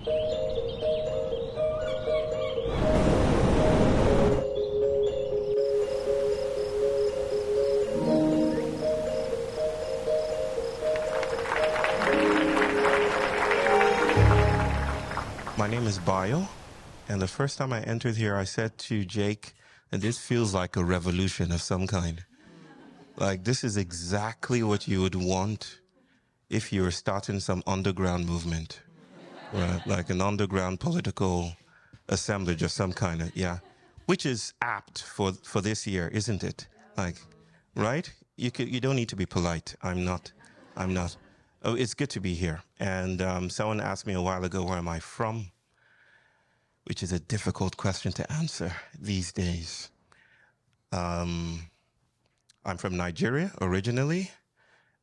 My name is Bayo, and the first time I entered here, I said to Jake that this feels like a revolution of some kind. Like, this is exactly what you would want if you were starting some underground movement, right? Like an underground political assemblage of some kind of, yeah. Which is apt for this year, isn't it? Like, right? You don't need to be polite. I'm not. Oh, it's good to be here. And someone asked me a while ago, where am I from? Which is a difficult question to answer these days. I'm from Nigeria originally.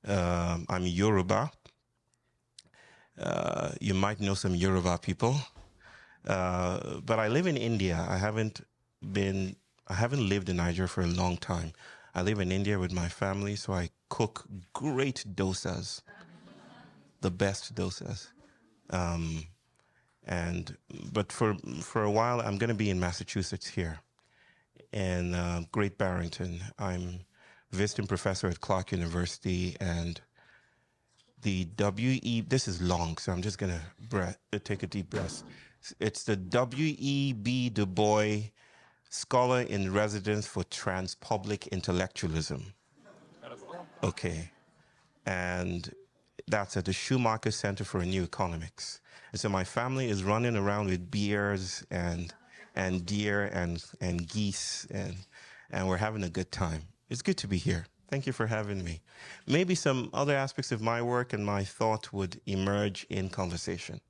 I'm Yoruba. You might know some Yoruba people. But I live in India. I haven't lived in Nigeria for a long time. I live in India with my family, so I cook great dosas, the best dosas. But for a while, I'm going to be in Massachusetts here, in Great Barrington. I'm visiting professor at Clark University, and the this is long, so I'm just going to take a deep breath. It's the W.E.B. Du Bois Scholar in Residence for Transpublic Intellectualism. Okay. And that's at the Schumacher Center for New Economics. And so my family is running around with beers and deer and geese, and we're having a good time. It's good to be here. Thank you for having me. Maybe some other aspects of my work and my thought would emerge in conversation,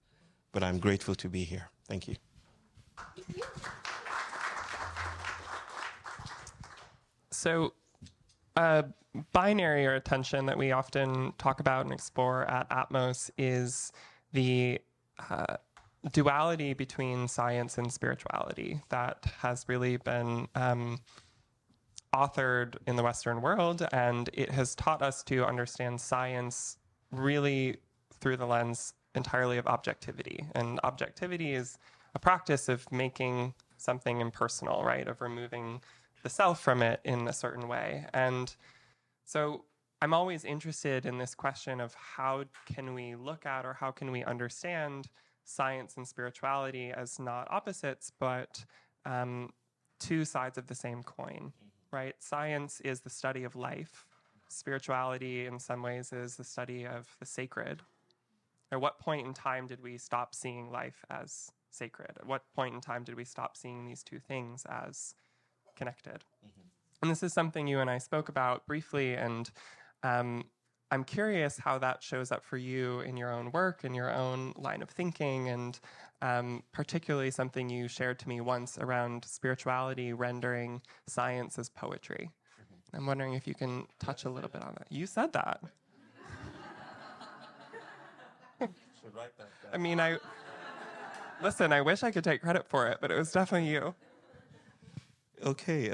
but I'm grateful to be here. Thank you. So, binary or attention that we often talk about and explore at Atmos is the duality between science and spirituality that has really been authored in the Western world, and it has taught us to understand science really through the lens entirely of objectivity. And objectivity is a practice of making something impersonal, right? Of removing the self from it in a certain way. And so I'm always interested in this question of how can we look at or how can we understand science and spirituality as not opposites, but two sides of the same coin, right? Science is the study of life. Spirituality, in some ways, is the study of the sacred. At what point in time did we stop seeing life as sacred? At what point in time did we stop seeing these two things as connected? Mm-hmm. And this is something you and I spoke about briefly, and I'm curious how that shows up for you in your own work, in your own line of thinking, and particularly something you shared to me once around spirituality rendering science as poetry. Mm-hmm. I'm wondering if you can touch a little bit on that. You said that. Should write that down. I mean, listen, I wish I could take credit for it, but it was definitely you. Okay,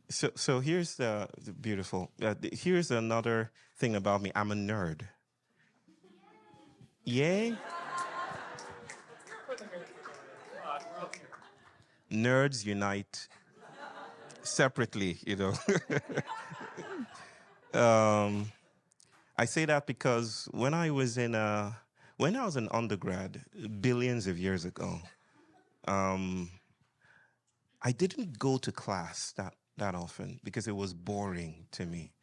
so here's the beautiful. Here's another thing about me. I'm a nerd. Yay? Nerds unite separately, you know. I say that because when I was an undergrad, billions of years ago, I didn't go to class that often because it was boring to me.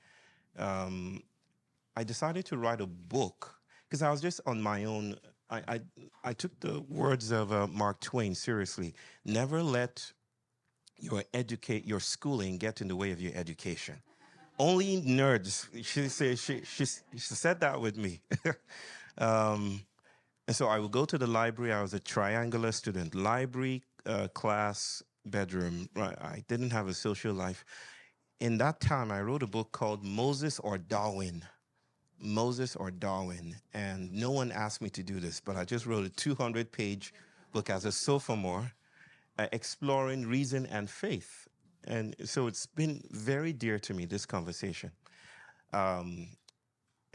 I decided to write a book because I was just on my own. I took the words of Mark Twain seriously. Never let your schooling get in the way of your education. Only nerds. She said that with me. And so I would go to the library. I was a triangular student. Library, class, bedroom. Right. I didn't have a social life. In that time, I wrote a book called Moses or Darwin. Moses or Darwin. And no one asked me to do this, but I just wrote a 200-page book as a sophomore, exploring reason and faith. And so it's been very dear to me, this conversation. And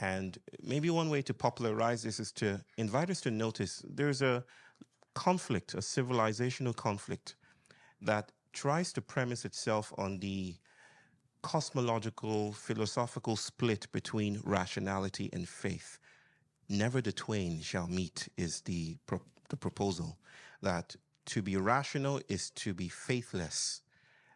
And maybe one way to popularize this is to invite us to notice there's a conflict, a civilizational conflict that tries to premise itself on the cosmological, philosophical split between rationality and faith. Never the twain shall meet is the proposal, that to be rational is to be faithless,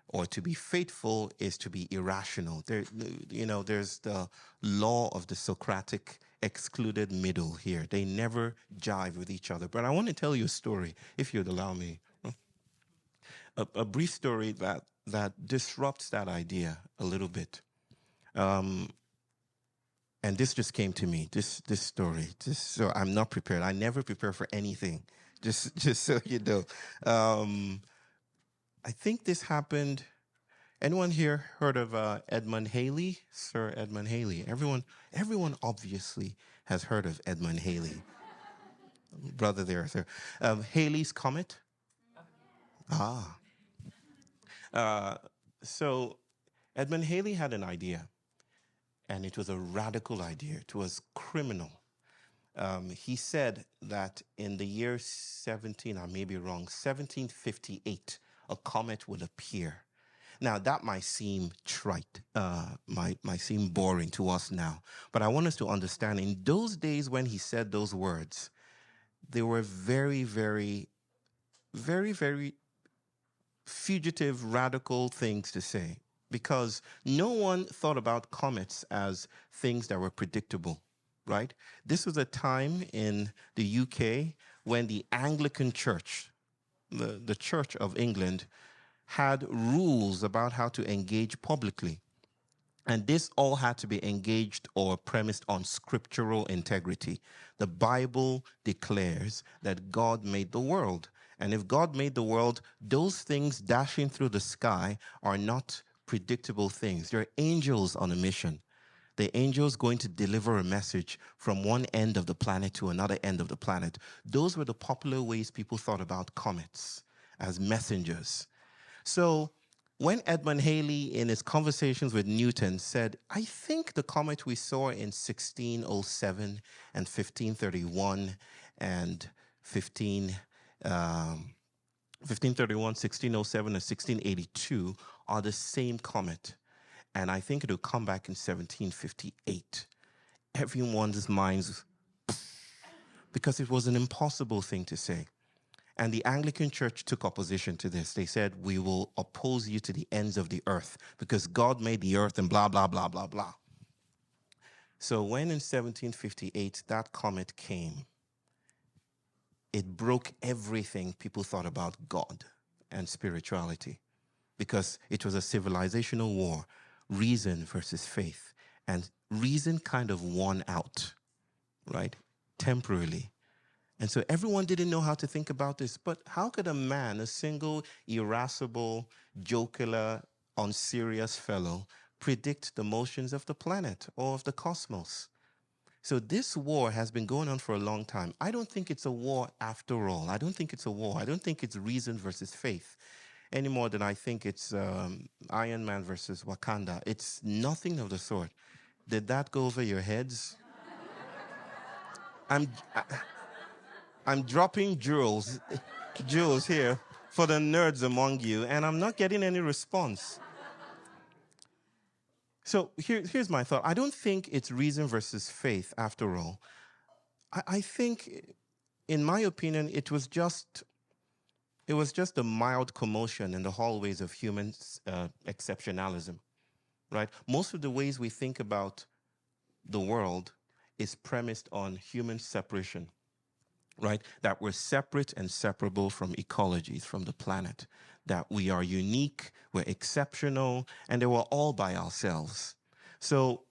or to be faithful is to be irrational. There's the law of the Socratic excluded middle here. They never jive with each other. But I want to tell you a story, if you'd allow me. A brief story that disrupts that idea a little bit. And this just came to me, this story. So I'm not prepared. I never prepare for anything, just so you know. I think this happened. Anyone here heard of Edmund Halley? Sir Edmund Halley. Everyone obviously has heard of Edmund Halley. Brother there, sir. Halley's Comet? Ah. So Edmund Halley had an idea, and it was a radical idea. It was criminal. He said that in the year 1758, a comet would appear. Now, that might seem trite, might seem boring to us now, but I want us to understand in those days when he said those words, they were very, very, very, very fugitive, radical things to say, because no one thought about comets as things that were predictable, right? This was a time in the UK when the Anglican Church, the Church of England, had rules about how to engage publicly. And this all had to be engaged or premised on scriptural integrity. The Bible declares that God made the world. And if God made the world, those things dashing through the sky are not predictable things. They're angels on a mission. The angels going to deliver a message from one end of the planet to another end of the planet. Those were the popular ways people thought about comets, as messengers. So when Edmund Halley, in his conversations with Newton, said, I think the comet we saw in 1607 and 1531 and 1607 and 1682 are the same comet. And I think it'll come back in 1758. Everyone's minds, because it was an impossible thing to say. And the Anglican Church took opposition to this. They said, we will oppose you to the ends of the earth because God made the earth and blah, blah, blah, blah, blah. So when in 1758 that comet came, it broke everything people thought about God and spirituality, because it was a civilizational war, reason versus faith. And reason kind of won out, right, temporarily. And so everyone didn't know how to think about this. But how could a man, a single, irascible, jocular, unserious fellow, predict the motions of the planet or of the cosmos? So this war has been going on for a long time. I don't think it's a war after all. I don't think it's a war. I don't think it's reason versus faith any more than I think it's Iron Man versus Wakanda. It's nothing of the sort. Did that go over your heads? I'm dropping jewels here for the nerds among you, and I'm not getting any response. So here's my thought. I don't think it's reason versus faith after all. I think, in my opinion, it was just a mild commotion in the hallways of human exceptionalism, right? Most of the ways we think about the world is premised on human separation, right? That we're separate and separable from ecologies, from the planet, that we are unique, we're exceptional, and that we're all by ourselves. So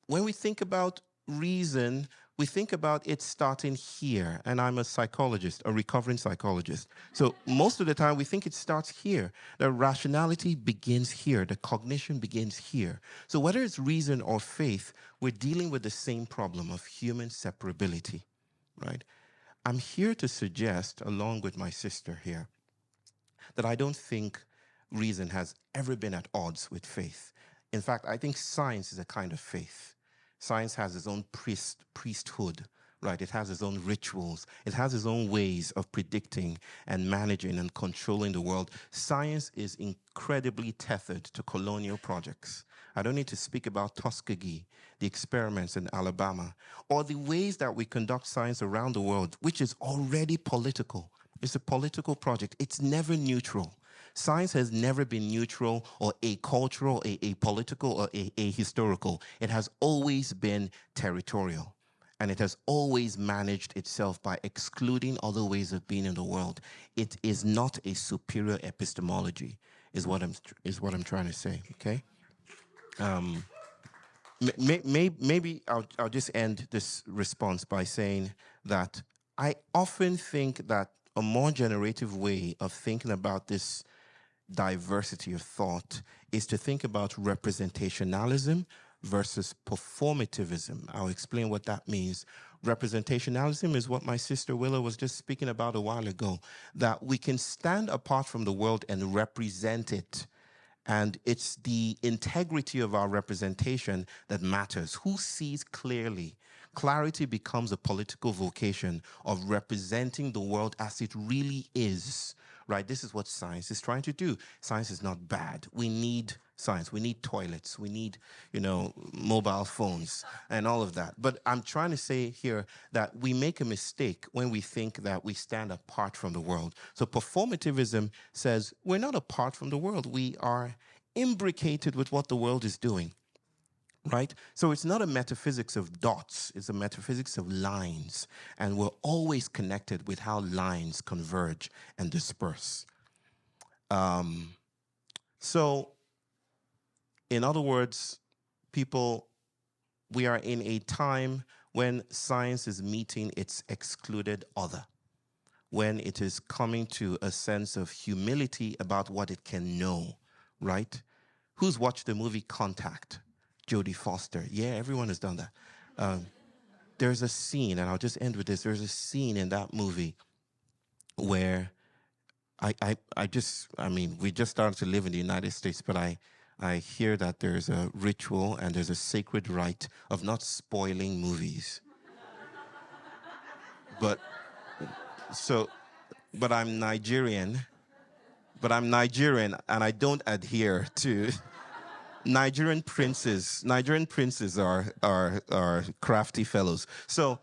when we think about reason, we think about it starting here. And I'm a psychologist, a recovering psychologist. So most of the time we think it starts here. The rationality begins here. The cognition begins here. So whether it's reason or faith, we're dealing with the same problem of human separability, right? I'm here to suggest, along with my sister here, that I don't think reason has ever been at odds with faith. In fact, I think science is a kind of faith. Science has its own priesthood, right? It has its own rituals. It has its own ways of predicting and managing and controlling the world. Science is incredibly tethered to colonial projects. I don't need to speak about Tuskegee, the experiments in Alabama, or the ways that we conduct science around the world, which is already political. It's a political project. It's never neutral. Science has never been neutral or acultural, apolitical, or ahistorical. It has always been territorial. And it has always managed itself by excluding other ways of being in the world. It is not a superior epistemology, is what I'm trying to say, okay? Maybe I'll just end this response by saying that I often think that a more generative way of thinking about this diversity of thought is to think about representationalism versus performativism. I'll explain what that means. Representationalism is what my sister Willow was just speaking about a while ago, that we can stand apart from the world and represent it. And it's the integrity of our representation that matters. Who sees clearly? Clarity becomes a political vocation of representing the world as it really is, right? This is what science is trying to do. Science is not bad. We need science. We need toilets. We need, mobile phones and all of that. But I'm trying to say here that we make a mistake when we think that we stand apart from the world. So performativism says we're not apart from the world. We are imbricated with what the world is doing. Right? So it's not a metaphysics of dots, it's a metaphysics of lines. And we're always connected with how lines converge and disperse. So, in other words, people, we are in a time when science is meeting its excluded other, when it is coming to a sense of humility about what it can know, right? Who's watched the movie Contact? Jodie Foster. Yeah, everyone has done that. There's a scene, and I'll just end with this. There's a scene in that movie where we just started to live in the United States, but I hear that there's a ritual and there's a sacred rite of not spoiling movies. But I'm Nigerian, and I don't adhere to Nigerian princes are crafty fellows. So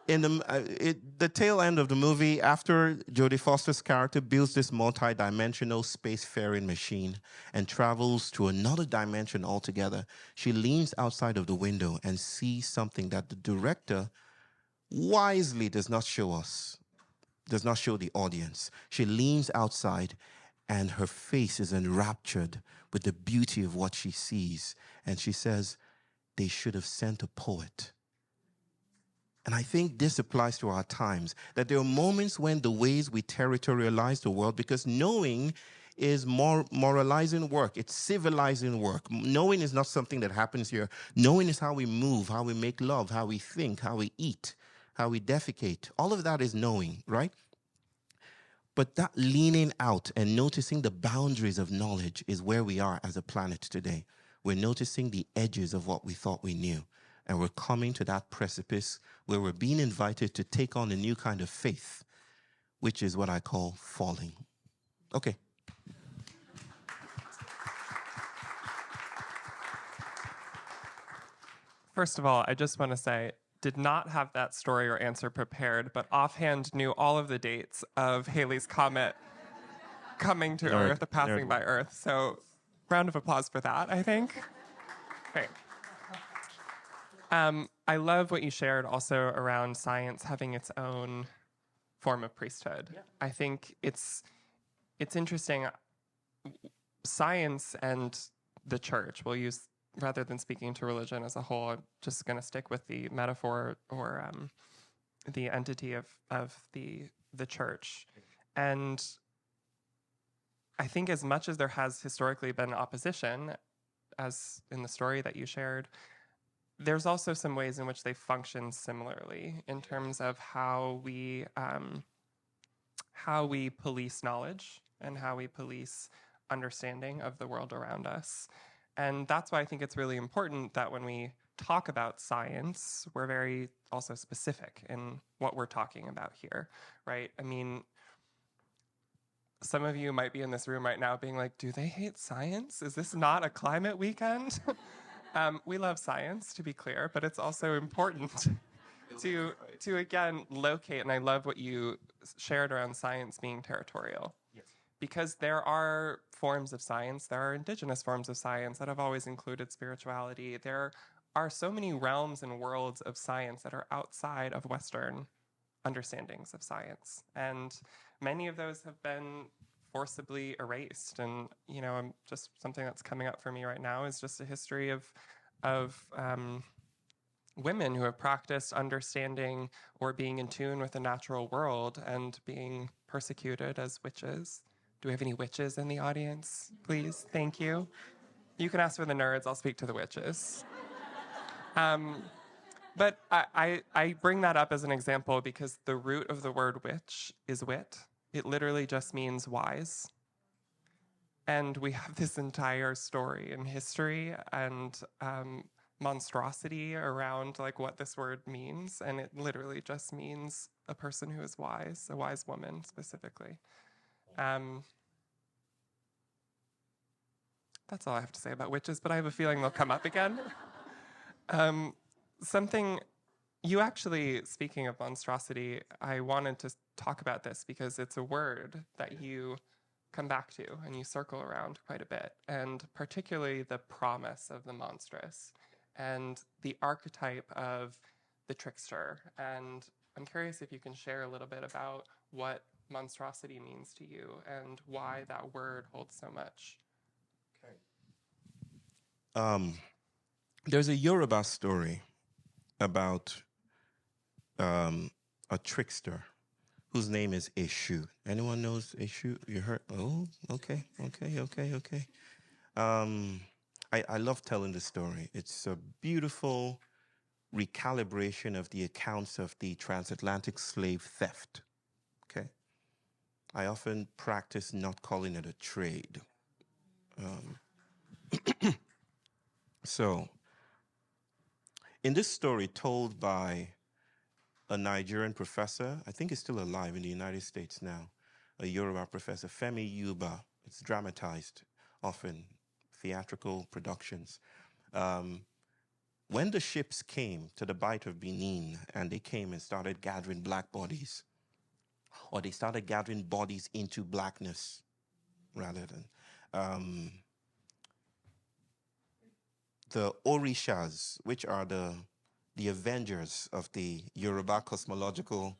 in the tail end of the movie, after Jodie Foster's character builds this multi-dimensional spacefaring machine and travels to another dimension altogether, she leans outside of the window and sees something that the director wisely does not show the audience. She leans outside and her face is enraptured with the beauty of what she sees. And she says, they should have sent a poet. And I think this applies to our times, that there are moments when the ways we territorialize the world, because knowing is more moralizing work. It's civilizing work. Knowing is not something that happens here. Knowing is how we move, how we make love, how we think, how we eat, how we defecate. All of that is knowing, right? But that leaning out and noticing the boundaries of knowledge is where we are as a planet today. We're noticing the edges of what we thought we knew. And we're coming to that precipice where we're being invited to take on a new kind of faith, which is what I call falling. Okay. First of all, I just want to say, did not have that story or answer prepared, but offhand knew all of the dates of Halley's Comet coming to Earth, passing by Earth. So, round of applause for that, I think. Great. I love what you shared also around science having its own form of priesthood. Yeah. I think it's interesting. Science and the church, we'll use, rather than speaking to religion as a whole, I'm just going to stick with the metaphor or the entity of the church. And I think as much as there has historically been opposition, as in the story that you shared, there's also some ways in which they function similarly in terms of how we police knowledge and how we police understanding of the world around us. And that's why I think it's really important that when we talk about science, we're very also specific in what we're talking about here, right? I mean, some of you might be in this room right now being like, do they hate science? Is this not a climate weekend? We love science, to be clear, but it's also important to again locate, and I love what you shared around science being territorial. Yes. Because there are forms of science, there are indigenous forms of science that have always included spirituality. There are so many realms and worlds of science that are outside of Western understandings of science. And many of those have been forcibly erased. And, you know, just something that's coming up for me right now is just a history of women who have practiced understanding or being in tune with the natural world and being persecuted as witches. Do we have any witches in the audience? Please, thank you. You can ask for the nerds, I'll speak to the witches. But I bring that up as an example because the root of the word witch is wit. It literally just means wise. And we have this entire story and history and monstrosity around like what this word means, and it literally just means a person who is wise, a wise woman specifically. That's all I have to say about witches, but I have a feeling they'll come up again. Something you actually, speaking of monstrosity, I wanted to talk about this because it's a word that you come back to and you circle around quite a bit, and particularly the promise of the monstrous and the archetype of the trickster. And I'm curious if you can share a little bit about what monstrosity means to you and why that word holds so much. Okay. There's a Yoruba story about a trickster whose name is Eshu. Anyone knows Eshu? You heard? Oh, okay. I love telling the story. It's a beautiful recalibration of the accounts of the transatlantic slave theft. Okay. I often practice not calling it a trade. So, in this story told by a Nigerian professor, I think he's still alive in the United States now, a Yoruba professor, Femi Yuba. It's dramatized often, theatrical productions. When the ships came to the Bight of Benin and they came and started gathering black bodies, or they started gathering bodies into blackness rather than the Orishas, which are the avengers of the Yoruba cosmological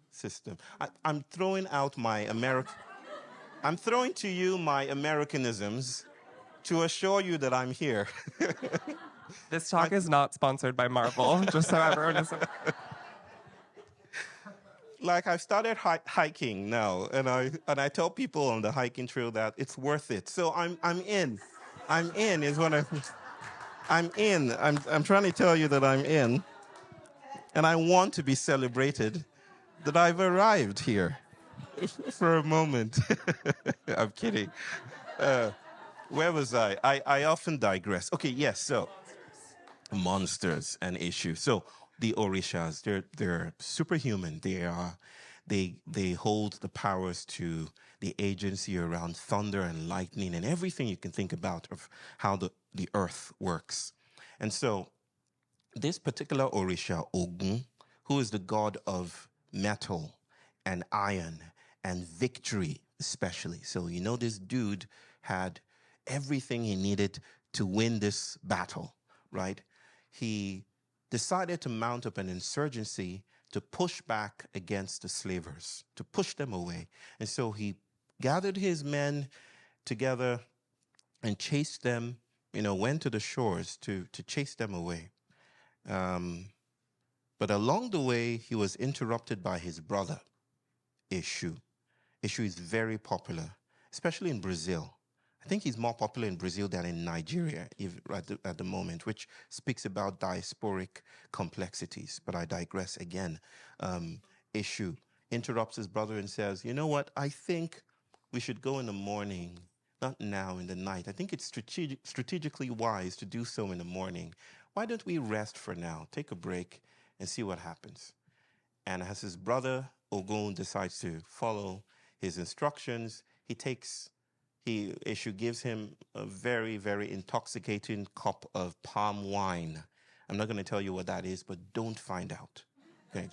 system. I'm throwing out my I'm throwing to you my Americanisms to assure you that I'm here. This talk is not sponsored by Marvel, just so everyone is aware. Like I've started hiking now, and I tell people on the hiking trail that it's worth it. So I'm in. I'm in is what I'm in. I'm trying to tell you that I'm in, and I want to be celebrated that I've arrived here for a moment. I'm kidding. Where was I? I often digress. Okay, yes. So monsters and issues. So the Orishas, they're superhuman. They hold the powers to the agency around thunder and lightning and everything you can think about of how the earth works. And so this particular Orisha, Ogun, who is the god of metal and iron and victory especially. So you know this dude had everything he needed to win this battle, right? He decided to mount up an insurgency to push back against the slavers, to push them away. And so he gathered his men together and chased them, went to the shores to chase them away. But along the way, he was interrupted by his brother, Eshu. Eshu is very popular, especially in Brazil. I think he's more popular in Brazil than in Nigeria at the moment, which speaks about diasporic complexities. But I digress again. Eshu interrupts his brother and says, you know what, I think we should go in the morning, not now, in the night. I think it's strategically wise to do so in the morning why don't we rest for now, take a break, and see what happens? And as his brother Ogun decides to follow his instructions, Eshu gives him a very, very intoxicating cup of palm wine. I'm not going to tell you what that is, but don't find out. Okay.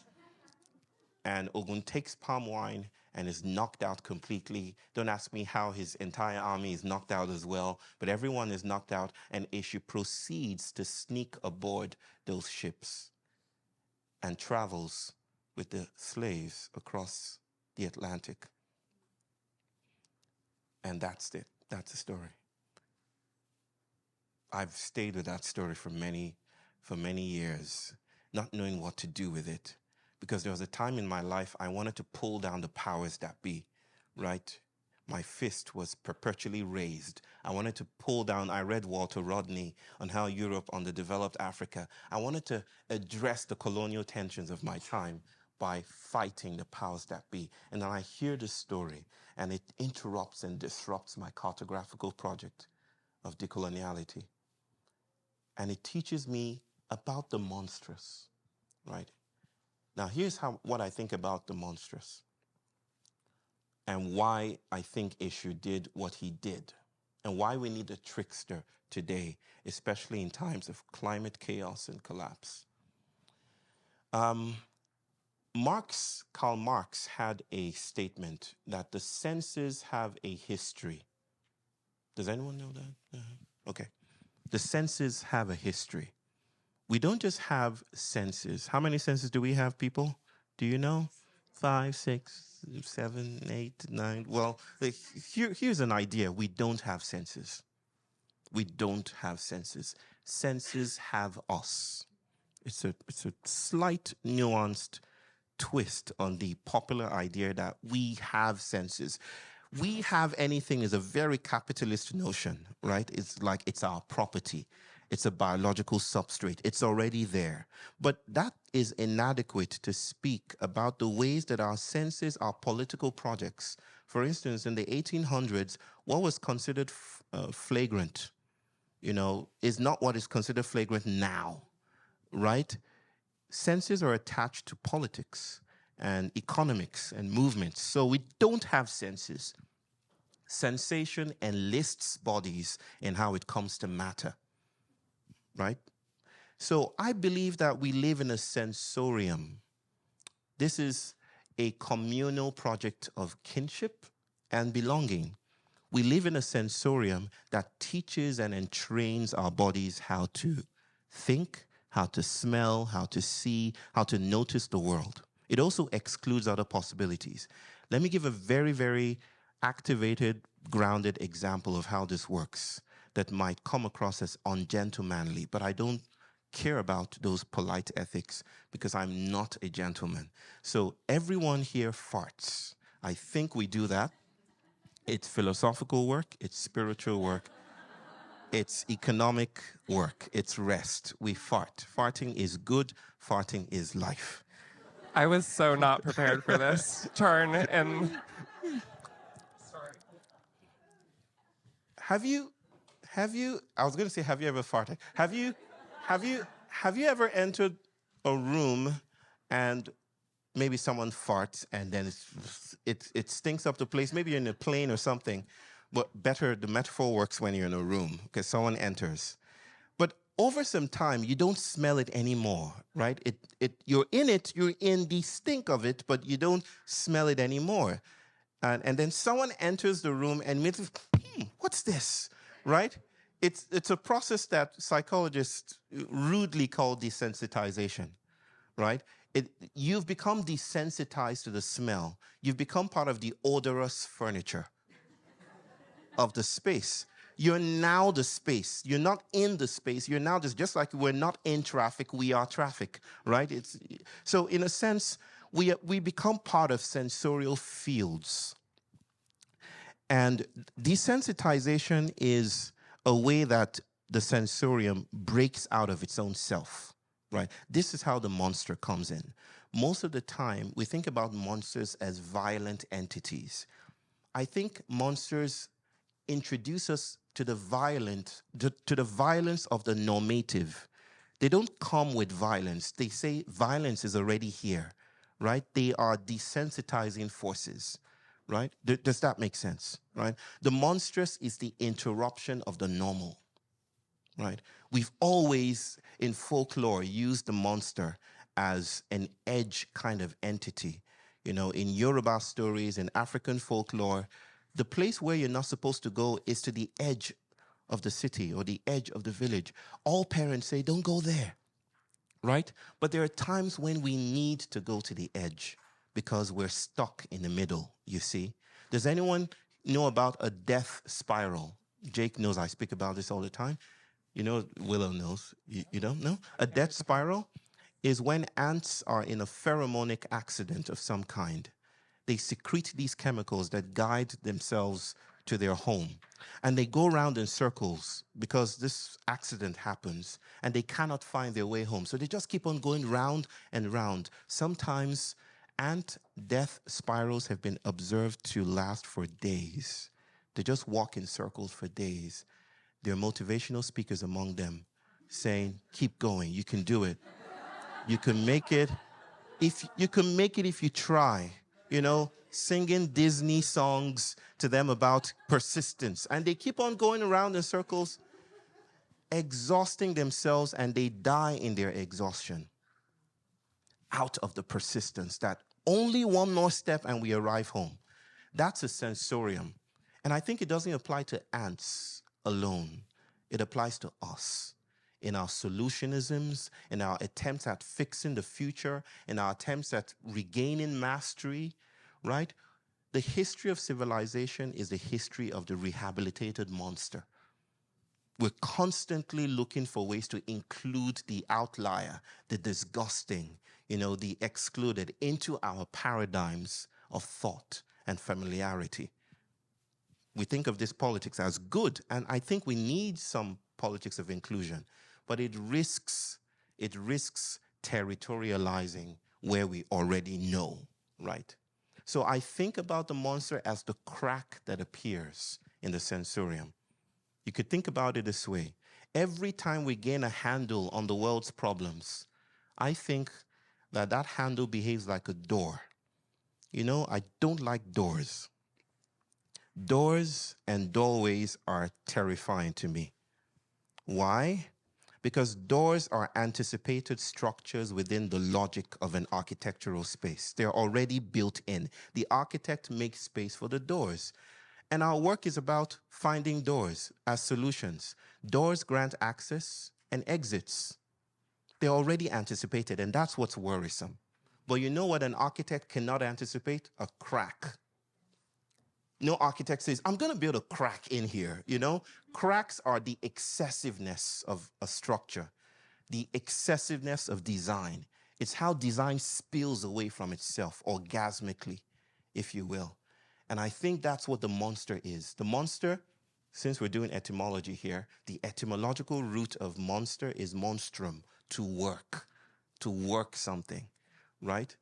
And Ogun takes palm wine and is knocked out completely. Don't ask me how his entire army is knocked out as well, but everyone is knocked out, and Eshu proceeds to sneak aboard those ships and travels with the slaves across the Atlantic. And that's it. That's the story. I've stayed with that story for many years, not knowing what to do with it. Because there was a time in my life I wanted to pull down the powers that be, right? My fist was perpetually raised. I wanted to pull down, I read Walter Rodney on how Europe underdeveloped Africa. I wanted to address the colonial tensions of my time by fighting the powers that be. And then I hear the story, and it interrupts and disrupts my cartographical project of decoloniality. And it teaches me about the monstrous, right? Now, here's what I think about the monstrous and why I think Eshu did what he did and why we need a trickster today, especially in times of climate chaos and collapse. Karl Marx had a statement that the senses have a history. Does anyone know that? Okay. The senses have a history. We don't just have senses. How many senses do we have, people? Do you know? 5, 6, 7, 8, 9. Well, here's an idea. We don't have senses. We don't have senses. Senses have us. It's a slight nuanced twist on the popular idea that we have senses. We have anything is a very capitalist notion, right? It's like it's our property. It's a biological substrate. It's already there. But that is inadequate to speak about the ways that our senses are political projects. For instance, in the 1800s, what was considered flagrant, is not what is considered flagrant now, right? Senses are attached to politics and economics and movements. So we don't have senses. Sensation enlists bodies in how it comes to matter. Right? So I believe that we live in a sensorium. This is a communal project of kinship and belonging. We live in a sensorium that teaches and entrains our bodies how to think, how to smell, how to see, how to notice the world. It also excludes other possibilities. Let me give a very, very activated, grounded example of how this works that might come across as ungentlemanly, but I don't care about those polite ethics because I'm not a gentleman. So everyone here farts. I think we do that. It's philosophical work, it's spiritual work, it's economic work, it's rest. We fart. Farting is good, farting is life. I was so not prepared for this turn, and sorry. Have you, I was going to say, have you ever farted? Have you ever entered a room and maybe someone farts and then it stinks up the place? Maybe you're in a plane or something, but better, the metaphor works when you're in a room because someone enters. But over some time, you don't smell it anymore, right? You're in the stink of it, but you don't smell it anymore. And then someone enters the room and immediately, what's this, right? It's a process that psychologists rudely call desensitization, right? You've become desensitized to the smell. You've become part of the odorous furniture of the space. You're now the space. You're not in the space. You're now just like we're not in traffic, we are traffic, right? So in a sense, we become part of sensorial fields. And desensitization is a way that the sensorium breaks out of its own self, right? This is how the monster comes in. Most of the time, we think about monsters as violent entities. I think monsters introduce us to the violence of the normative, They don't come with violence. They say violence is already here, right? They are desensitizing forces, right? Does that make sense, right? The monstrous is the interruption of the normal, right? We've always, in folklore, used the monster as an edge kind of entity. You know, in Yoruba stories, in African folklore, the place where you're not supposed to go is to the edge of the city or the edge of the village. All parents say, don't go there, right? But there are times when we need to go to the edge because we're stuck in the middle, you see. Does anyone know about a death spiral? Jake knows I speak about this all the time. You know, Willow knows. You don't know? A death spiral is when ants are in a pheromonic accident of some kind. They secrete these chemicals that guide themselves to their home. And they go around in circles because this accident happens and they cannot find their way home. So they just keep on going round and round. Sometimes ant death spirals have been observed to last for days. They just walk in circles for days. There are motivational speakers among them saying, keep going, you can do it. You can make it if you try, you know, singing Disney songs to them about persistence. And they keep on going around in circles, exhausting themselves, and they die in their exhaustion out of the persistence that only one more step and we arrive home. That's a sensorium. And I think it doesn't apply to ants alone. It applies to us. In our solutionisms, in our attempts at fixing the future, in our attempts at regaining mastery, right? The history of civilization is the history of the rehabilitated monster. We're constantly looking for ways to include the outlier, the disgusting, you know, the excluded into our paradigms of thought and familiarity. We think of this politics as good, and I think we need some politics of inclusion, but it risks territorializing where we already know, right? So I think about the monster as the crack that appears in the sensorium. You could think about it this way. Every time we gain a handle on the world's problems, I think that handle behaves like a door. You know, I don't like doors. Doors and doorways are terrifying to me. Why? Because doors are anticipated structures within the logic of an architectural space. They're already built in. The architect makes space for the doors. And our work is about finding doors as solutions. Doors grant access and exits. They're already anticipated, and that's what's worrisome. But you know what an architect cannot anticipate? A crack. No architect says, I'm going to build a crack in here, you know? Cracks are the excessiveness of a structure, the excessiveness of design. It's how design spills away from itself orgasmically, if you will. And I think that's what the monster is. The monster, since we're doing etymology here, the etymological root of monster is monstrum, to work something, right?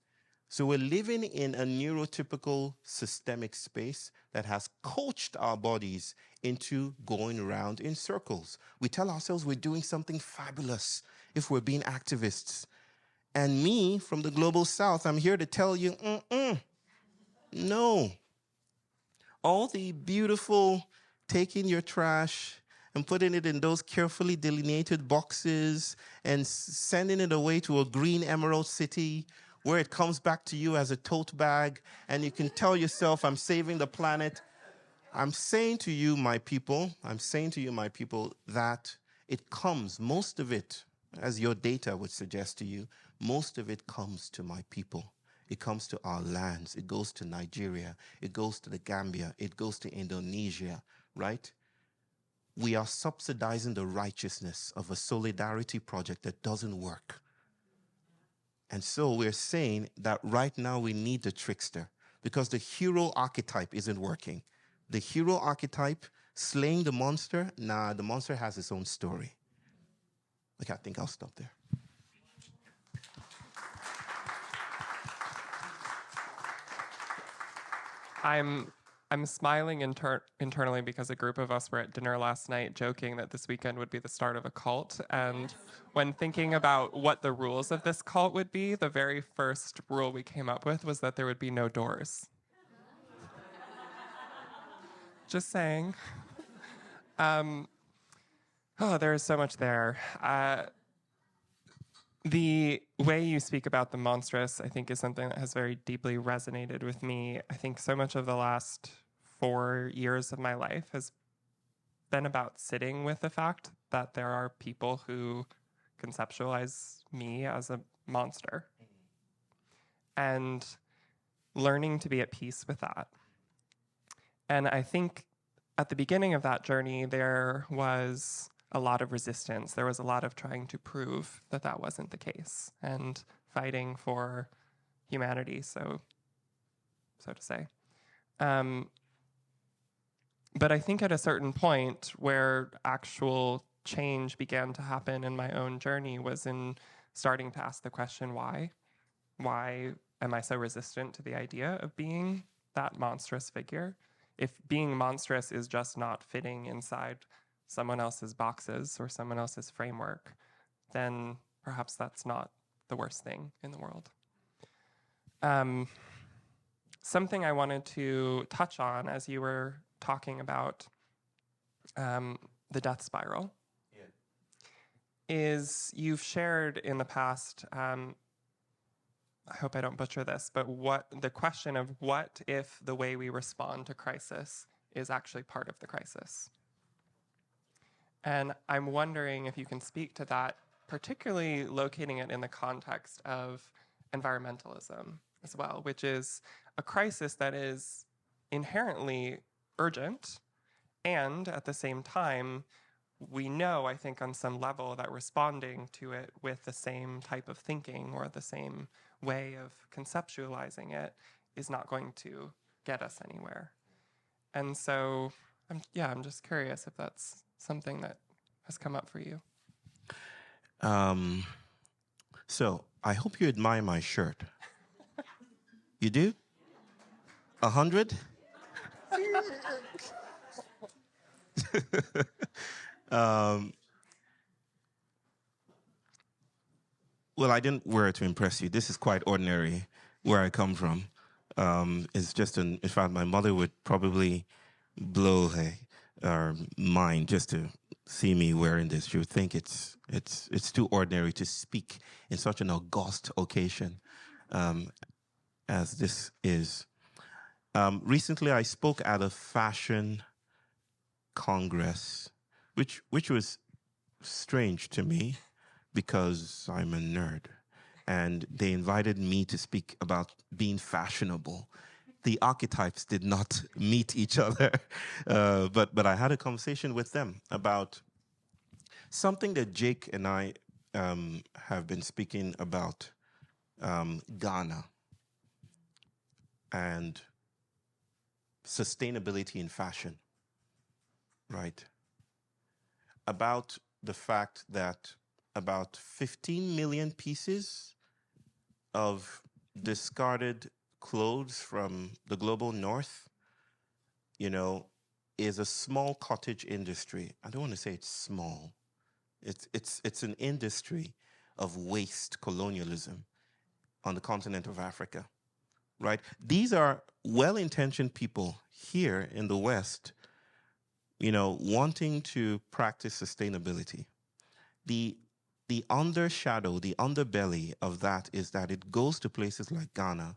So we're living in a neurotypical systemic space that has coached our bodies into going around in circles. We tell ourselves we're doing something fabulous if we're being activists. And me, from the global south, I'm here to tell you, no. All the beautiful taking your trash and putting it in those carefully delineated boxes and sending it away to a green emerald city where it comes back to you as a tote bag and you can tell yourself, I'm saving the planet. I'm saying to you, my people, that it comes, most of it, as your data would suggest to you, most of it comes to my people. It comes to our lands. It goes to Nigeria. It goes to the Gambia. It goes to Indonesia, right? We are subsidizing the righteousness of a solidarity project that doesn't work. And so we're saying that right now we need the trickster because the hero archetype isn't working. The hero archetype slaying the monster, the monster has its own story. Okay, I think I'll stop there. I'm I'm smiling internally because a group of us were at dinner last night joking that this weekend would be the start of a cult. And when thinking about what the rules of this cult would be, the very first rule we came up with was that there would be no doors. Just saying. There is so much there. The way you speak about the monstrous, I think, is something that has very deeply resonated with me. I think so much of the last 4 years of my life has been about sitting with the fact that there are people who conceptualize me as a monster and learning to be at peace with that. And I think at the beginning of that journey, there was a lot of resistance. There was a lot of trying to prove that that wasn't the case and fighting for humanity, so to say. But I think at a certain point where actual change began to happen in my own journey was in starting to ask the question, why? Why am I so resistant to the idea of being that monstrous figure? If being monstrous is just not fitting inside someone else's boxes or someone else's framework, then perhaps that's not the worst thing in the world. Something I wanted to touch on as you were talking about the death spiral is you've shared in the past, I hope I don't butcher this, but the question of what if the way we respond to crisis is actually part of the crisis? And I'm wondering if you can speak to that, particularly locating it in the context of environmentalism as well, which is a crisis that is inherently urgent, and at the same time, we know, I think, on some level that responding to it with the same type of thinking or the same way of conceptualizing it is not going to get us anywhere. And so, I'm just curious if that's something that has come up for you. So I hope you admire my shirt. You do? 100? Well, I didn't wear it to impress you. This is quite ordinary where I come from. It's just in fact, my mother would probably blow her mind just to see me wearing this. She would think it's too ordinary to speak in such an august occasion as this is. Recently, I spoke at a fashion congress, which was strange to me because I'm a nerd, and they invited me to speak about being fashionable. The archetypes did not meet each other, but I had a conversation with them about something that Jake and I have been speaking about, Ghana and sustainability in fashion, right? About the fact that about 15 million pieces of discarded clothes from the global north, is a small cottage industry. I don't want to say it's small. It's an industry of waste colonialism on the continent of Africa, right? These are well-intentioned people here in the West, wanting to practice sustainability. The undershadow, the underbelly of that is that it goes to places like Ghana,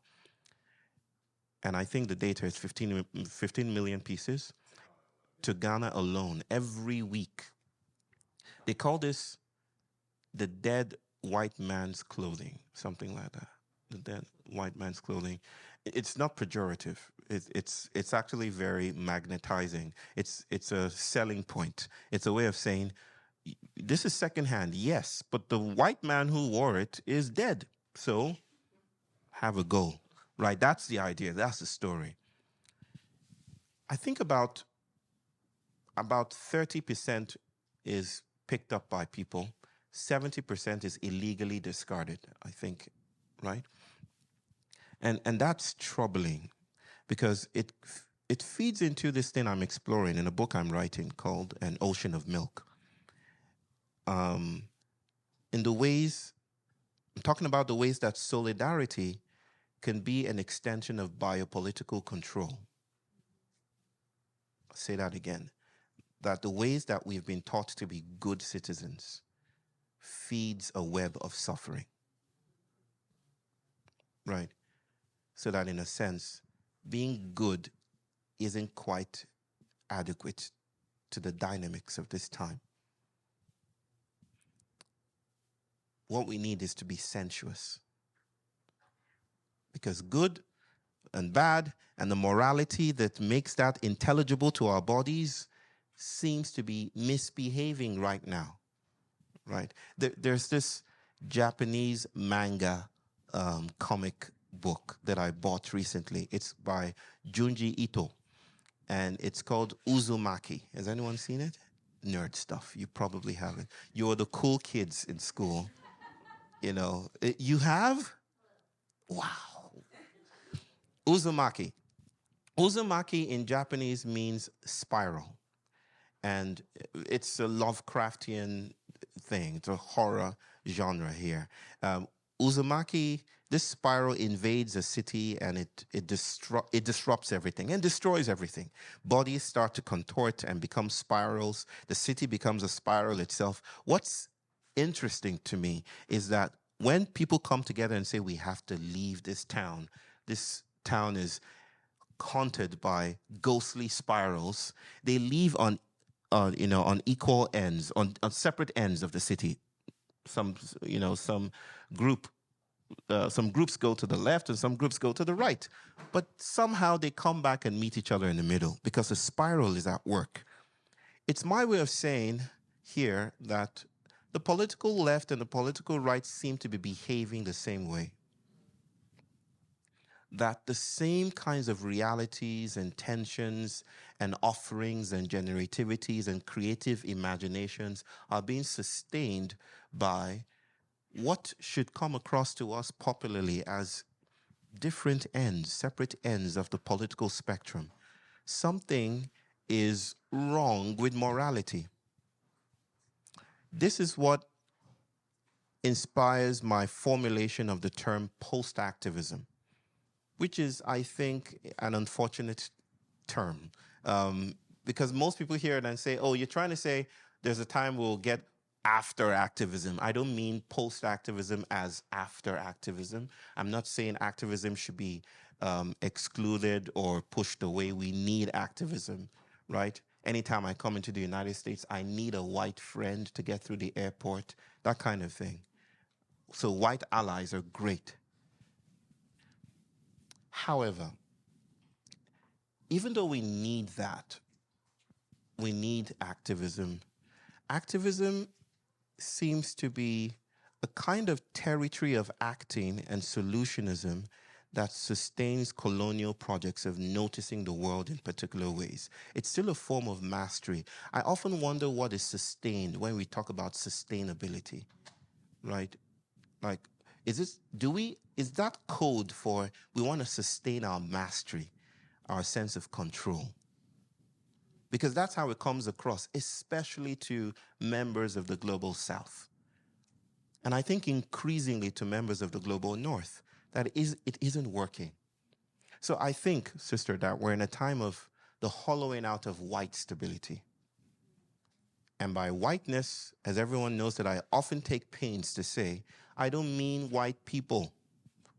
and I think the data is 15 million pieces to Ghana alone every week. They call this the dead white man's clothing, something like that. The dead white man's clothing. It's not pejorative. It's actually very magnetizing. It's a selling point. It's a way of saying, this is secondhand, yes, but the white man who wore it is dead. So have a go, right? That's the idea. That's the story. I think about 30% is picked up by people. 70% is illegally discarded, I think, right? And that's troubling because it it feeds into this thing I'm exploring in a book I'm writing called An Ocean of Milk. In the ways, I'm talking about the ways that solidarity can be an extension of biopolitical control. I'll say that again. That the ways that we've been taught to be good citizens feeds a web of suffering. Right? So that in a sense, being good isn't quite adequate to the dynamics of this time. What we need is to be sensuous. Because good and bad and the morality that makes that intelligible to our bodies seems to be misbehaving right now. Right? There's this Japanese manga comic book that I bought recently. It's by Junji Ito, and it's called Uzumaki. Has anyone seen it? Nerd stuff. You probably haven't. You're the cool kids in school. You know, you have? Wow. Uzumaki. Uzumaki in Japanese means spiral. And it's a Lovecraftian thing. It's a horror genre here. Uzumaki, this spiral invades a city and it disrupts everything and destroys everything. Bodies start to contort and become spirals. The city becomes a spiral itself. What's interesting to me is that when people come together and say we have to leave this town is haunted by ghostly spirals, they leave on equal ends, on separate ends of the city. Some groups go to the left and some groups go to the right. But somehow they come back and meet each other in the middle because the spiral is at work. It's my way of saying here that the political left and the political right seem to be behaving the same way. That the same kinds of realities and tensions and offerings and generativities and creative imaginations are being sustained by what should come across to us popularly as different ends, separate ends of the political spectrum. Something is wrong with morality. This is what inspires my formulation of the term post-activism, which is, I think, an unfortunate term. Because most people hear it and say, oh, you're trying to say there's a time we'll get after activism. I don't mean post-activism as after activism. I'm not saying activism should be excluded or pushed away. We need activism, right? Anytime I come into the United States, I need a white friend to get through the airport, that kind of thing. So white allies are great. However, even though we need that, we need activism. Activism seems to be a kind of territory of acting and solutionism that sustains colonial projects of noticing the world in particular ways. It's still a form of mastery. I often wonder what is sustained when we talk about sustainability, right? Like, is that code for we want to sustain our mastery, our sense of control? Because that's how it comes across, especially to members of the Global South. And I think increasingly to members of the Global North, that it isn't working. So I think, sister, that we're in a time of the hollowing out of white stability. And by whiteness, as everyone knows that I often take pains to say, I don't mean white people.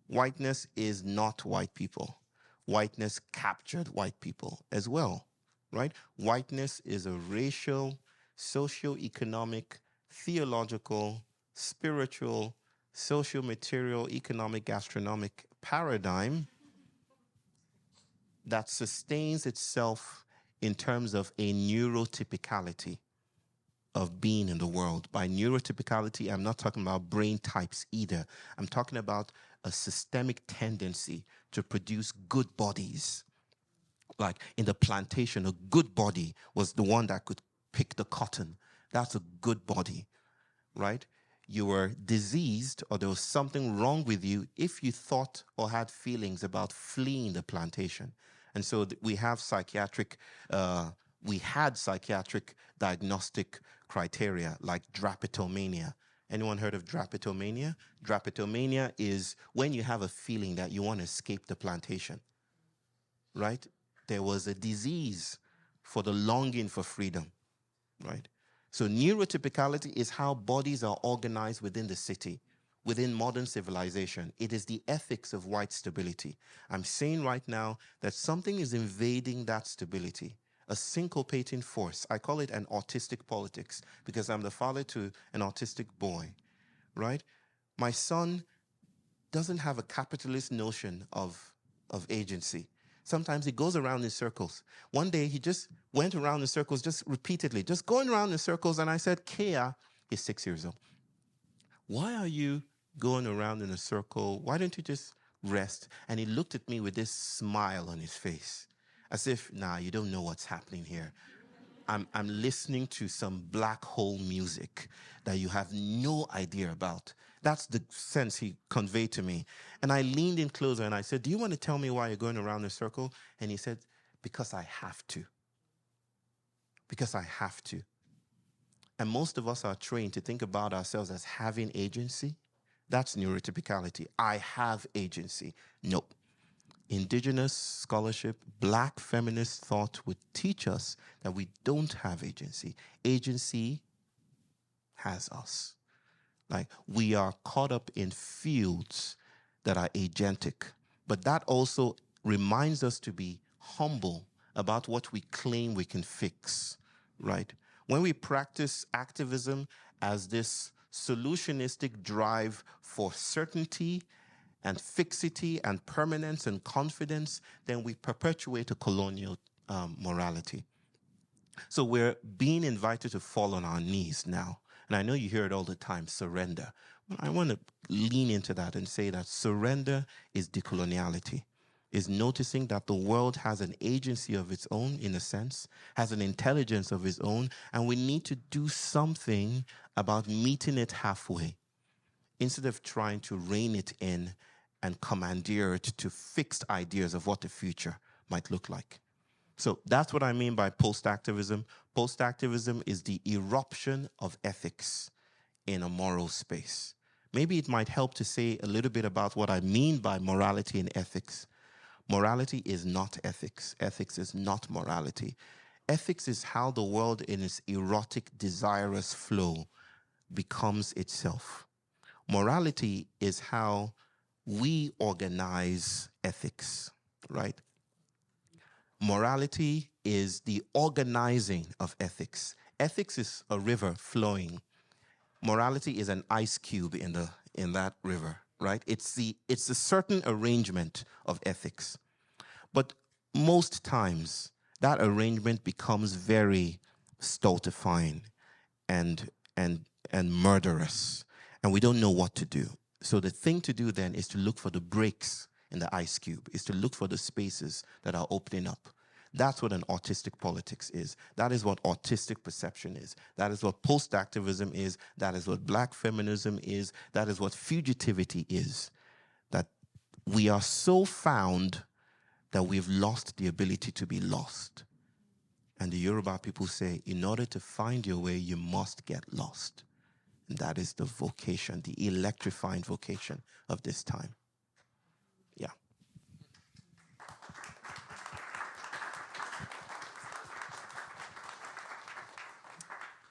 Whiteness is not white people. Whiteness captured white people as well, right? Whiteness is a racial, socio-economic, theological, spiritual, socio-material, economic, gastronomic paradigm that sustains itself in terms of a neurotypicality of being in the world. By neurotypicality, I'm not talking about brain types either. I'm talking about a systemic tendency to produce good bodies. Like in the plantation, a good body was the one that could pick the cotton. That's a good body, right? You were diseased or there was something wrong with you if you thought or had feelings about fleeing the plantation. And so we have we had psychiatric diagnostic criteria like drapetomania. Anyone heard of drapetomania? Drapetomania is when you have a feeling that you want to escape the plantation, right? There was a disease for the longing for freedom, right? So neurotypicality is how bodies are organized within the city, within modern civilization. It is the ethics of white stability. I'm saying right now that something is invading that stability, a syncopating force. I call it an autistic politics because I'm the father to an autistic boy, right? My son doesn't have a capitalist notion of agency. Sometimes he goes around in circles. One day he just went around in circles just repeatedly, just going around in circles. And I said, Kea, he's 6 years old, why are you going around in a circle? Why don't you just rest? And he looked at me with this smile on his face, as if, nah, you don't know what's happening here. I'm listening to some black hole music that you have no idea about. That's the sense he conveyed to me. And I leaned in closer and I said, do you want to tell me why you're going around in a circle? And he said, because I have to. Because I have to. And most of us are trained to think about ourselves as having agency. That's neurotypicality. I have agency. Nope. Indigenous scholarship, black feminist thought would teach us that we don't have agency. Agency has us. Like, we are caught up in fields that are agentic. But that also reminds us to be humble about what we claim we can fix, right? When we practice activism as this solutionistic drive for certainty and fixity and permanence and confidence, then we perpetuate a colonial morality. So we're being invited to fall on our knees now. And I know you hear it all the time, surrender. But I want to lean into that and say that surrender is decoloniality, is noticing that the world has an agency of its own, in a sense, has an intelligence of its own, and we need to do something about meeting it halfway instead of trying to rein it in and commandeer it to fixed ideas of what the future might look like. So that's what I mean by post-activism. Post-activism is the eruption of ethics in a moral space. Maybe it might help to say a little bit about what I mean by morality and ethics. Morality is not ethics. Ethics is not morality. Ethics is how the world in its erotic, desirous flow becomes itself. Morality is how we organize ethics, right? Morality is the organizing of ethics. Ethics is a river flowing. Morality is an ice cube in that river, right? It's a certain arrangement of ethics. But most times, that arrangement becomes very stultifying and murderous, and we don't know what to do. So the thing to do then is to look for the breaks in the ice cube, is to look for the spaces that are opening up. That's what an autistic politics is. That is what autistic perception is. That is what post-activism is. That is what black feminism is. That is what fugitivity is. That we are so found that we've lost the ability to be lost. And the Yoruba people say, in order to find your way, you must get lost. And that is the vocation, the electrifying vocation of this time. Yeah.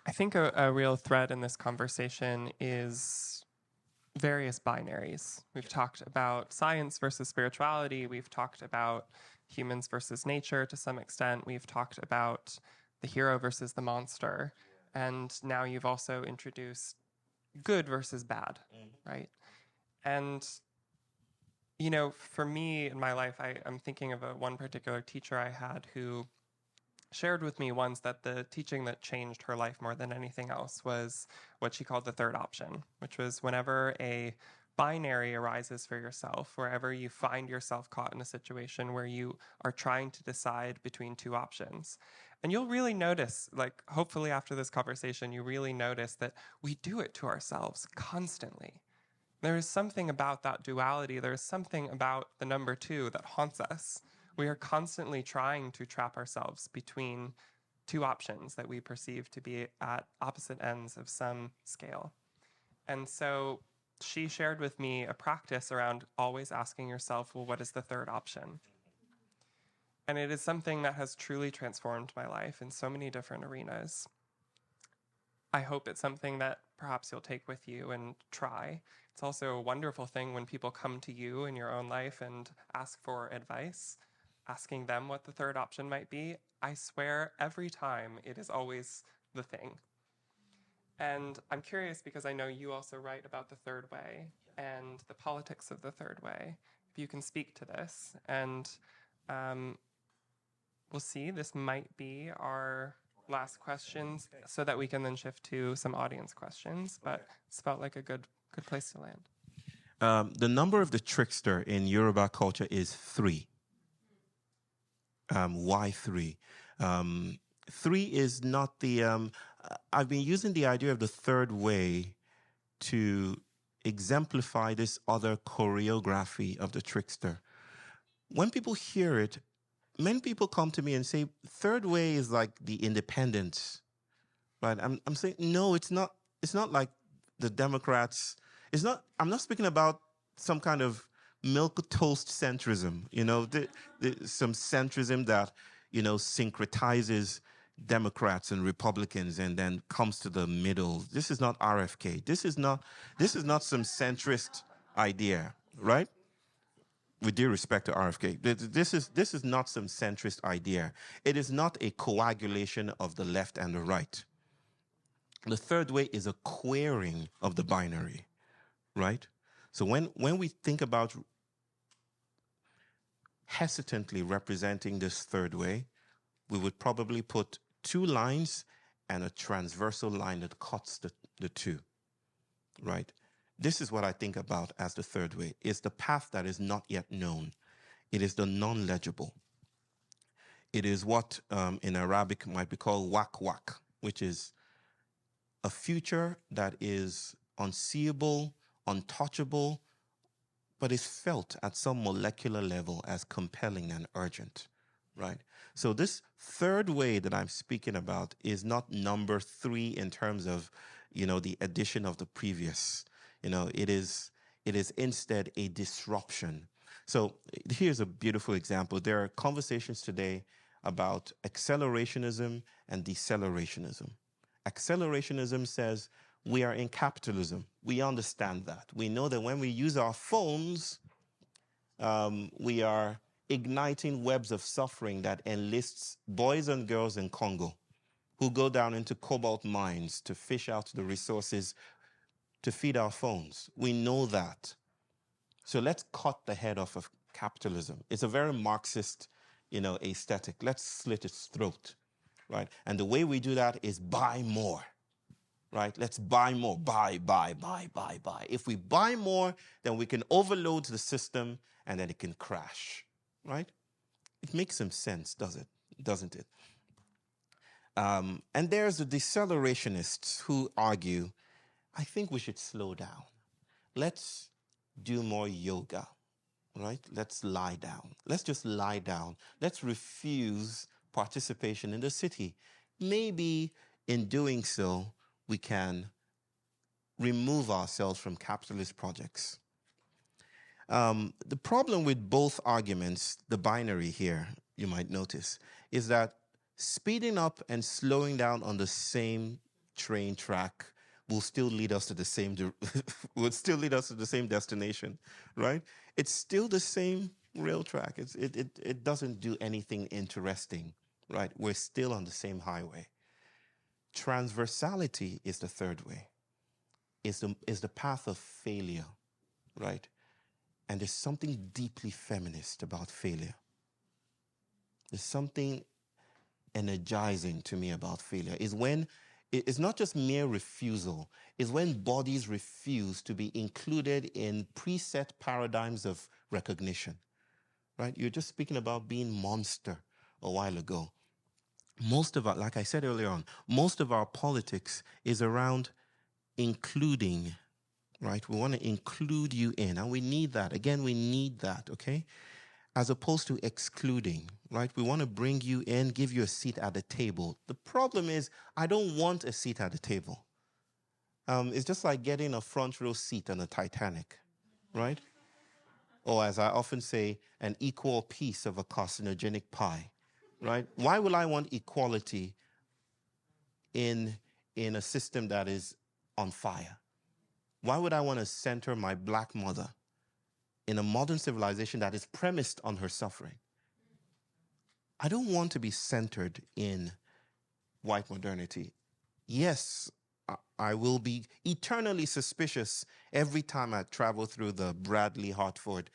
I think a real thread in this conversation is various binaries. We've talked about science versus spirituality. We've talked about humans versus nature to some extent. We've talked about the hero versus the monster. And now you've also introduced good versus bad, right? And, you know, for me in my life, I'm thinking of one particular teacher I had who shared with me once that the teaching that changed her life more than anything else was what she called the third option, which was whenever a binary arises for yourself, wherever you find yourself caught in a situation where you are trying to decide between two options. And you'll really notice, like, hopefully after this conversation, you really notice that we do it to ourselves constantly. There is something about that duality. There is something about the number two that haunts us. we are constantly trying to trap ourselves between two options that we perceive to be at opposite ends of some scale. And so she shared with me a practice around always asking yourself, well, what is the third option? And it is something that has truly transformed my life in so many different arenas. I hope it's something that perhaps you'll take with you and try. It's also a wonderful thing when people come to you in your own life and ask for advice, asking them what the third option might be. I swear every time it is always the thing. And I'm curious because I know you also write about the third way and the politics of the third way. If you can speak to this, and we'll see, this might be our last questions so that we can then shift to some audience questions, but it's felt like a good place to land. The number of the trickster in Yoruba culture is 3. Why 3? 3 is not the... I've been using the idea of the third way to exemplify this other choreography of the trickster. When people hear it, many people come to me and say, third way is like the independents, right? I'm saying, no, it's not. It's not like the Democrats. It's not. I'm not speaking about some kind of milk toast centrism, some centrism that, syncretizes Democrats and Republicans and then comes to the middle. This is not RFK. This is not some centrist idea, right? With due respect to RFK, this is not some centrist idea. It is not a coagulation of the left and the right. The third way is a queering of the binary, right? So when we think about hesitantly representing this third way, we would probably put 2 lines and a transversal line that cuts the two, right? This is what I think about as the third way. It's the path that is not yet known. It is the non-legible. It is what in Arabic might be called wak, which is a future that is unseeable, untouchable, but is felt at some molecular level as compelling and urgent, right? So this third way that I'm speaking about is not number 3 in terms of, the addition of the previous. It is instead a disruption. So here's a beautiful example. There are conversations today about accelerationism and decelerationism. Accelerationism says we are in capitalism. We understand that. We know that when we use our phones, we are igniting webs of suffering that enlists boys and girls in Congo who go down into cobalt mines to fish out the resources to feed our phones. We know that. So let's cut the head off of capitalism. It's a very Marxist, aesthetic. Let's slit its throat, right? And the way we do that is buy more, right? Let's buy more. Buy. If we buy more, then we can overload the system and then it can crash, right? It makes some sense, doesn't it? And there's the decelerationist who argue, I think we should slow down. Let's do more yoga, right? Let's lie down. Let's just lie down. Let's refuse participation in the city. Maybe in doing so, we can remove ourselves from capitalist projects. The problem with both arguments, the binary here, you might notice, is that speeding up and slowing down on the same train track will still lead us to the same destination, right? It's still the same rail track. It doesn't do anything interesting, right? We're still on the same highway. Transversality is the third way. Is the path of failure, right? And there's something deeply feminist about failure. There's something energizing to me about failure. It's not just mere refusal. It's when bodies refuse to be included in preset paradigms of recognition, right? You're just speaking about being monster a while ago. Most of our, like I said earlier on, most of our politics is around including, right? We want to include you in, and we need that. Again, we need that, okay? as opposed to excluding, right? We want to bring you in, give you a seat at the table. The problem is, I don't want a seat at the table. It's just like getting a front row seat on the Titanic, right? Or as I often say, an equal piece of a carcinogenic pie, right? Why will I want equality in a system that is on fire? Why would I want to center my black mother in a modern civilization that is premised on her suffering? I don't want to be centered in white modernity. Yes, I will be eternally suspicious every time I travel through the Bradley Hartford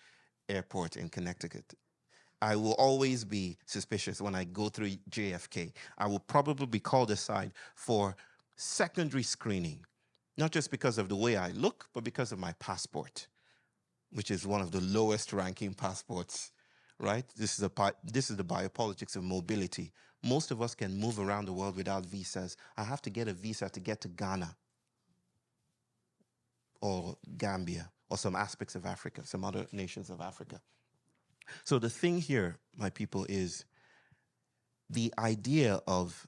Airport in Connecticut. I will always be suspicious when I go through JFK. I will probably be called aside for secondary screening, not just because of the way I look, but because of my passport, which is one of the lowest ranking passports, right? This is the biopolitics of mobility. Most of us can move around the world without visas. I have to get a visa to get to Ghana or Gambia or some aspects of Africa, some other nations of Africa. So the thing here, my people, is the idea of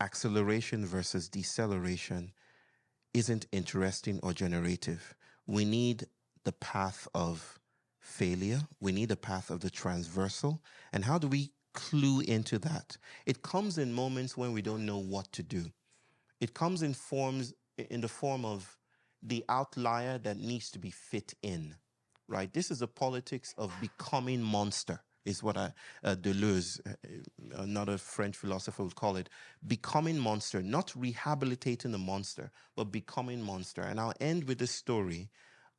acceleration versus deceleration isn't interesting or generative. We need the path of failure. We need the path of the transversal. And how do we clue into that? It comes in moments when we don't know what to do. It comes in the form of the outlier that needs to be fit in, right? This is the politics of becoming monster, is what Deleuze, another French philosopher, would call it. Becoming monster, not rehabilitating the monster, but becoming monster. And I'll end with this story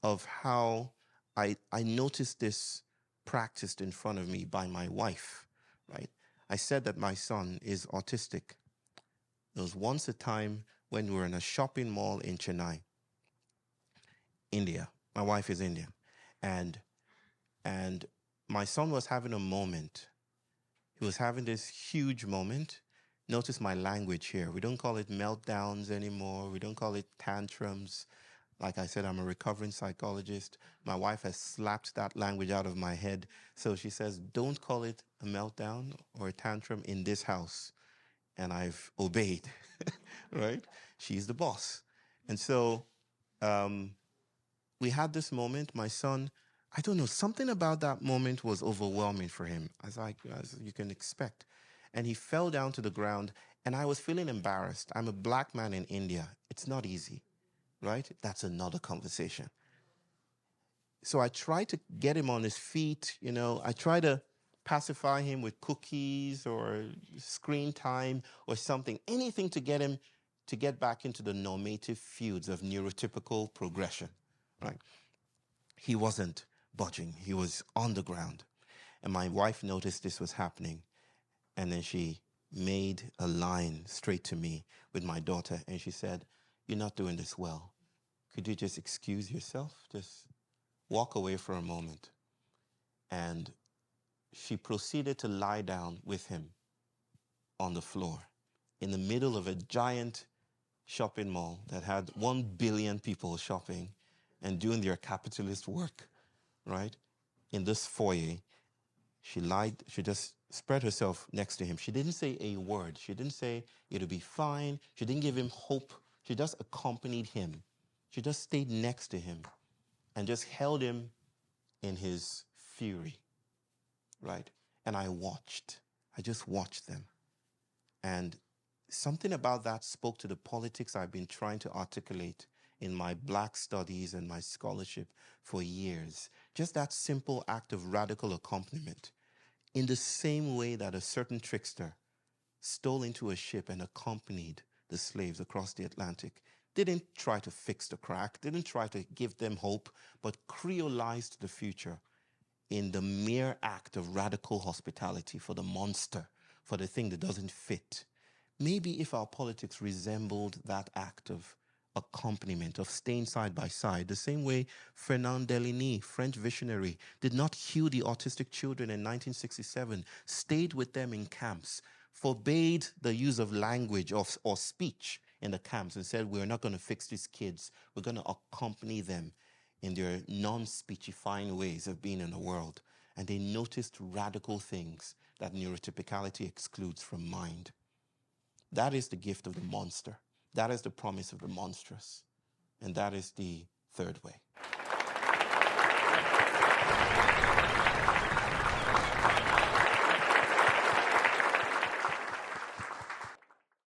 of how I noticed this practiced in front of me by my wife, right? I said that my son is autistic. There was once a time when we were in a shopping mall in Chennai, India. My wife is Indian. And my son was having a moment. He was having this huge moment. Notice my language here. We don't call it meltdowns anymore. We don't call it tantrums. Like I said, I'm a recovering psychologist. My wife has slapped that language out of my head. So she says, don't call it a meltdown or a tantrum in this house. And I've obeyed, right? She's the boss. And so we had this moment. My son, I don't know, something about that moment was overwhelming for him, as you can expect. And he fell down to the ground, and I was feeling embarrassed. I'm a black man in India. It's not easy, right? That's another conversation. So I tried to get him on his feet. I tried to pacify him with cookies or screen time or something, anything to get him to get back into the normative fields of neurotypical progression, right? He wasn't budging. He was on the ground. And my wife noticed this was happening. And then she made a line straight to me with my daughter. And she said, you're not doing this well. Could you just excuse yourself? Just walk away for a moment. And she proceeded to lie down with him on the floor in the middle of a giant shopping mall that had 1 billion people shopping and doing their capitalist work, right? In this foyer, she just spread herself next to him. She didn't say a word. She didn't say it'll be fine. She didn't give him hope. She just accompanied him. She just stayed next to him and just held him in his fury, right? And I just watched them. And something about that spoke to the politics I've been trying to articulate in my Black studies and my scholarship for years. Just that simple act of radical accompaniment. In the same way that a certain trickster stole into a ship and accompanied the slaves across the Atlantic, didn't try to fix the crack, didn't try to give them hope, but creolized the future in the mere act of radical hospitality for the monster, for the thing that doesn't fit. Maybe if our politics resembled that act of accompaniment, of staying side by side, the same way Fernand Deligny, French visionary, did not heal the autistic children in 1967, stayed with them in camps, forbade the use of language or speech in the camps and said, we're not going to fix these kids. We're going to accompany them in their non-speechifying ways of being in the world. and they noticed radical things that neurotypicality excludes from mind. That is the gift of the monster. That is the promise of the monstrous. And that is the third way.